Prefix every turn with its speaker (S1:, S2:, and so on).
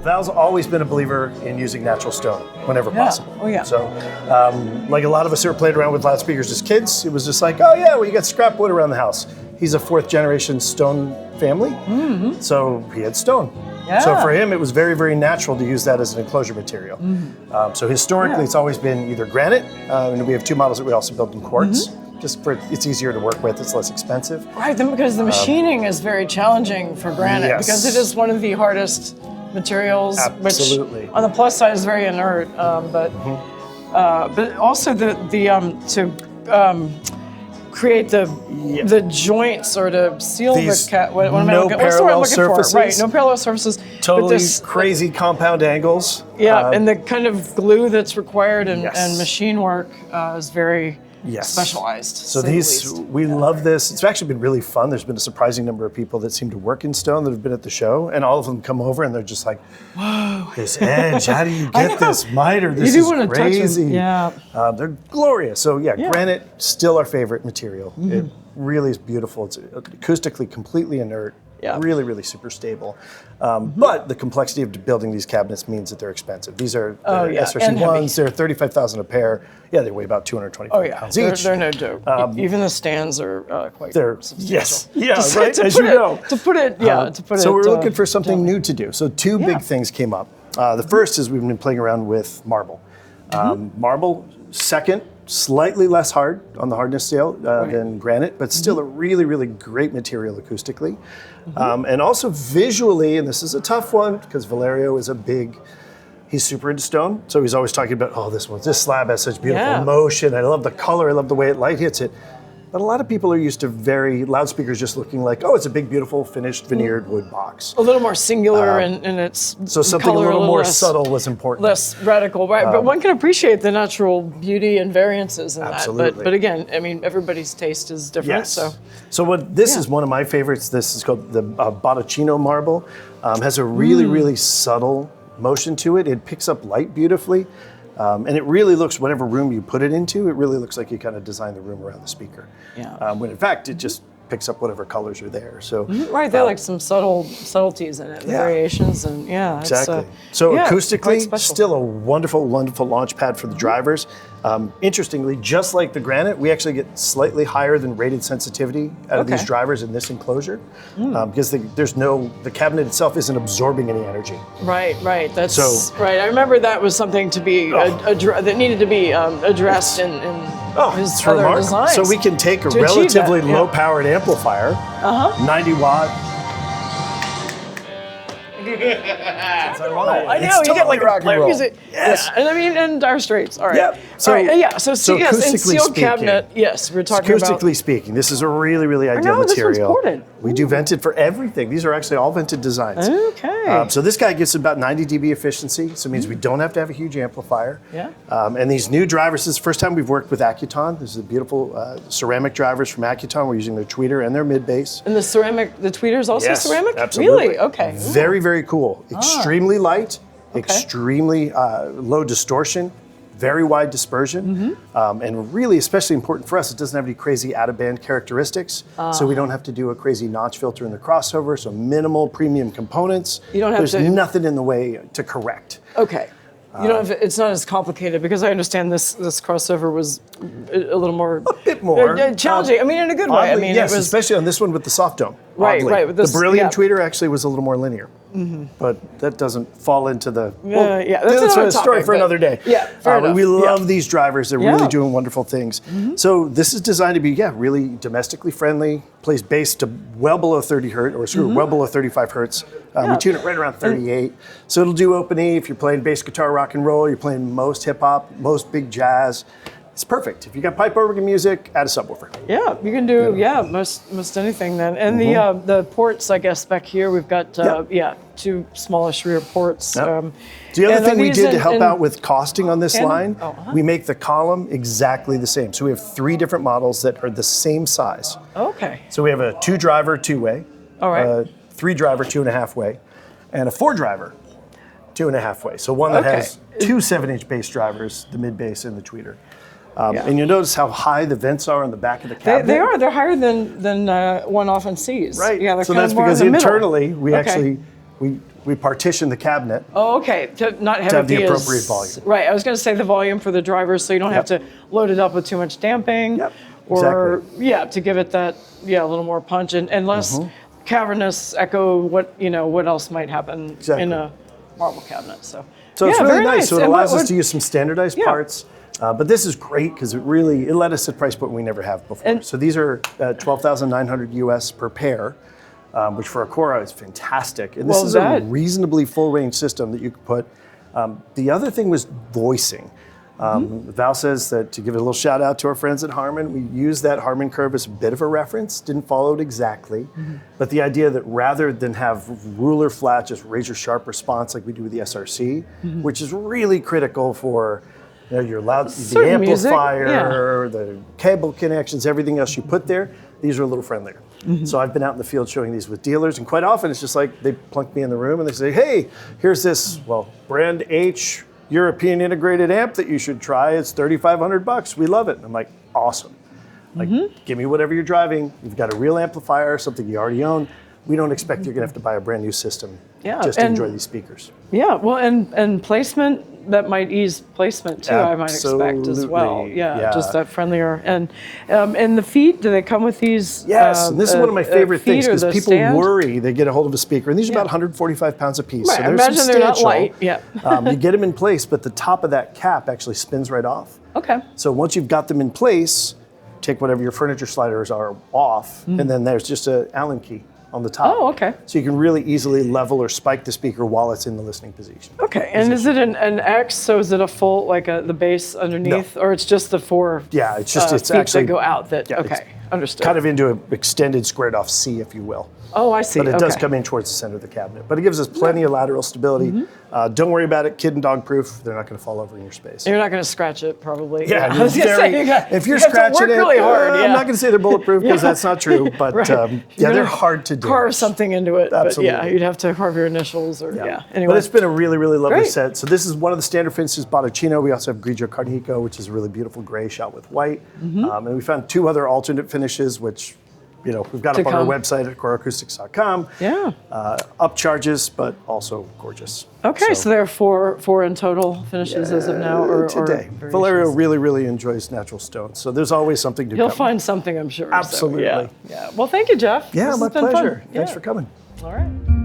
S1: Val's always been a believer in using natural stone whenever possible.
S2: Oh, yeah.
S1: So, like a lot of us who played around with loudspeakers as kids, it was just like, oh yeah, well you got scrap wood around the house. He's a 4th generation stone family, so he had stone.
S2: Yeah.
S1: So for him, it was very, very natural to use that as an enclosure material. So historically, it's always been either granite, and we have 2 models that we also build in quartz. Just for it's easier to work with, it's less expensive.
S2: Right, because the machining is very challenging for granite because it is one of the hardest materials,
S1: Absolutely.
S2: which on the plus side is very inert, but also to create the joints or to seal
S1: These
S2: the cat. What am I
S1: no
S2: looking? What's the word I'm looking
S1: surfaces.
S2: for? Right, no parallel surfaces.
S1: Totally
S2: But
S1: crazy compound angles.
S2: and the kind of glue that's required and
S1: Yes.
S2: machine work is very
S1: Yes.
S2: specialized.
S1: So
S2: to say the
S1: these,
S2: least.
S1: we love this. It's actually been really fun. There's been a surprising number of people that seem to work in stone that have been at the show, and all of them come over and they're just like, "Whoa, this edge! How do you get this miter? This
S2: You do
S1: is
S2: want to touch
S1: crazy."
S2: them. Yeah.
S1: They're glorious. So granite still our favorite material. It really is beautiful. It's acoustically completely inert.
S2: Yeah.
S1: Really, really super stable. But the complexity of building these cabinets means that they're expensive. These are SRC
S2: and heavy.
S1: ones. They're $35,000 a pair. Yeah, they weigh about 225 pounds each.
S2: They're no joke. Even the stands are quite substantial.
S1: Yes, yeah,
S2: To-
S1: right,
S2: to
S1: as
S2: put
S1: you
S2: it-
S1: know.
S2: To put it,
S1: So we're looking for something new to do. So 2 big things came up. The first is we've been playing around with marble. Marble, second, slightly less hard on the hardness scale than granite, but still a really, really great material acoustically. And also visually, and this is a tough one because Valerio is he's super into stone. So he's always talking about, this slab has such beautiful motion. I love the color. I love the way light hits it. But a lot of people are used to loudspeakers just looking like, it's a big, beautiful, finished, veneered wood box.
S2: A little more singular in its
S1: So something
S2: color,
S1: a little more
S2: less,
S1: subtle was important.
S2: less radical, right? But one can appreciate the natural beauty and variances in
S1: Absolutely.
S2: that. But again, I mean, everybody's taste is different.
S1: Yes.
S2: So
S1: what this is one of my favorites. This is called the Botticino marble. Has a really, really subtle motion to it. It picks up light beautifully. And it really looks, whatever room you put it into, it really looks like you kind of design the room around the speaker.
S2: Yeah.
S1: When in fact, it just picks up whatever colors are there. So
S2: right, there are like some subtleties in it, the variations, and
S1: exactly. So
S2: quite
S1: acoustically,
S2: special.
S1: still a wonderful, wonderful launch pad for the drivers. Interestingly, just like the granite, we actually get slightly higher than rated sensitivity out of these drivers in this enclosure because the cabinet itself isn't absorbing any energy.
S2: Right. That's right. I remember that was something to be that needed to be addressed in his
S1: It's
S2: other
S1: remarkable.
S2: designs.
S1: So we can take a
S2: to achieve
S1: relatively
S2: that, yeah.
S1: low-powered amplifier, 90 watt.
S2: I know, you get like
S1: rock and
S2: player
S1: roll.
S2: music.
S1: Yes.
S2: Yeah. And I mean, and Dire Straits. All right.
S1: Yep.
S2: So, all right. So yes, in
S1: acoustically
S2: sealed
S1: speaking-
S2: cabinet, yes, we're talking about.
S1: Acoustically speaking, this is a really, really ideal
S2: know, this one's
S1: material.
S2: ported.
S1: We do vented for everything. These are actually all vented designs.
S2: Okay.
S1: So this guy gets about 90 dB efficiency, so it means we don't have to have a huge amplifier.
S2: Yeah.
S1: And these new drivers, this is the first time we've worked with Accuton. This is the beautiful ceramic drivers from Accuton. We're using their tweeter and their mid-bass.
S2: And the tweeter is also
S1: Yes,
S2: ceramic?
S1: absolutely.
S2: Really? Okay.
S1: Very, very cool. Extremely light, extremely low distortion, very wide dispersion, and really, especially important for us, it doesn't have any crazy out-of-band characteristics, so we don't have to do a crazy notch filter in the crossover, so minimal premium components.
S2: You don't have
S1: There's
S2: to-
S1: nothing in the way to correct.
S2: Okay. You don't have, it's not as complicated because I understand this crossover was a little more.
S1: A bit more.
S2: Challenging. I mean, in a good way. I
S1: Oddly,
S2: mean,
S1: yes,
S2: it was.
S1: especially on this one with the soft dome.
S2: Right,
S1: oddly.
S2: right, with this-
S1: the Brilliant
S2: yeah.
S1: tweeter actually was a little more linear, but that doesn't fall into the.
S2: That's another
S1: a story
S2: topic,
S1: for
S2: but-
S1: another day.
S2: Yeah, fair enough.
S1: We
S2: Yeah.
S1: love these drivers. They're
S2: Yeah.
S1: really doing wonderful things. So this is designed to be, really domestically friendly. Plays bass to well below 30 hertz, or well below 35 hertz. We tune it right around 38. So it'll do open E if you're playing bass guitar, rock and roll. You're playing most hip hop, most big jazz. It's perfect. If you got pipe organ music, add a subwoofer.
S2: Yeah, you can do most anything then. And the ports, I guess, back here we've got 2 smallish rear ports.
S1: Yep. The other
S2: and
S1: thing
S2: are
S1: we
S2: these
S1: did to
S2: in-
S1: help
S2: in-
S1: out with costing on this
S2: Canon?
S1: line, we make the column exactly the same. So we have 3 different models that are the same size.
S2: Okay.
S1: So we have a 2-driver, 2-way,
S2: All right.
S1: a 3-driver, 2.5-way, and a 4-driver, 2.5-way. So one that has 2 7-inch bass drivers, the mid bass and the tweeter.
S2: Yeah.
S1: And you'll notice how high the vents are on the back of the cabinet.
S2: They are. They're higher than one often sees.
S1: Right.
S2: Yeah. They're
S1: So
S2: kind
S1: that's
S2: of more
S1: because
S2: in the middle.
S1: internally we
S2: Okay.
S1: actually we partition the cabinet.
S2: Oh, okay. To not have,
S1: To
S2: it
S1: have the
S2: be as-
S1: appropriate volume.
S2: Right. I was going to say the volume for the drivers, so you don't have to load it up with too much damping.
S1: Yep,
S2: Or to give it that a little more punch and less cavernous echo. What else might happen in a marble cabinet? So
S1: it's really
S2: very
S1: nice. So it
S2: And
S1: allows
S2: what-
S1: us to use some standardized parts. But this is great because it let us at a price point we never have before. So these are $12,900 US per pair, which for Acora is fantastic. And this is a reasonably full range system that you could put. The other thing was voicing. Val says that to give it a little shout out to our friends at Harman, we used that Harman curve as a bit of a reference, didn't follow it exactly. But the idea that rather than have ruler flat, just razor sharp response like we do with the SRC, which is really critical for your loud, the amplifier, the cable connections, everything else you put there, these are a little friendlier. So I've been out in the field showing these with dealers, and quite often it's just like they plunk me in the room and they say, hey, here's this, brand H European integrated amp that you should try. It's $3,500. We love it. And I'm like, awesome. Like, give me whatever you're driving. You've got a real amplifier, something you already own. We don't expect you're going to have to buy a brand new system just to enjoy these speakers.
S2: Yeah, well, and placement, that might ease placement too, I might expect as well. Yeah, just that friendlier. And the feet, do they come with these?
S1: Yes, and this is one of my favorite things because people
S2: stand?
S1: worry they get a hold of a speaker, and these are about 145 pounds a piece.
S2: Right,
S1: so they're
S2: imagine they're not light. Yeah.
S1: You get them in place, but the top of that cap actually spins right off.
S2: Okay.
S1: So once you've got them in place, take whatever your furniture sliders are off, and then there's just an Allen key on the top.
S2: Oh, okay.
S1: So you can really easily level or spike the speaker while it's in the listening position.
S2: Okay, and is it an X? So is it a full, like the bass underneath, or it's just the four?
S1: Yeah, it's just it's
S2: feet
S1: actually
S2: that go out. That
S1: yeah,
S2: okay, understood.
S1: Kind of into an extended squared off C, if you will.
S2: Oh, I see.
S1: But it does come in towards the center of the cabinet. But it gives us plenty of lateral stability. Don't worry about it, kid and dog proof. They're not going to fall over in your space.
S2: You're not going to scratch it, probably.
S1: Yeah,
S2: I was gonna say,
S1: if you're
S2: you have to
S1: scratching
S2: work
S1: it,
S2: really hard.
S1: I'm not going to say they're bulletproof because that's not true. But
S2: Right.
S1: they're hard to do.
S2: Carve something into it.
S1: Absolutely.
S2: But you'd have to carve your initials or Anyway.
S1: But it's been a really, really lovely
S2: Great.
S1: set. So this is one of the standard finishes, Botticino. We also have Grigio Carnico, which is a really beautiful gray shot with white. And we found two other alternate finishes, which we've got up on our website at AcoraAcoustics.com.
S2: Yeah.
S1: Up charges, but also gorgeous.
S2: Okay, so there are four in total finishes as of now, or
S1: today.
S2: Or
S1: Valerio really, really enjoys natural stones, so there's always something to
S2: He'll
S1: come.
S2: find something, I'm sure.
S1: Absolutely.
S2: So, yeah. Well, thank you, Jeff.
S1: Yeah,
S2: This
S1: my
S2: has been
S1: pleasure.
S2: fun.
S1: Thanks for coming.
S2: All right.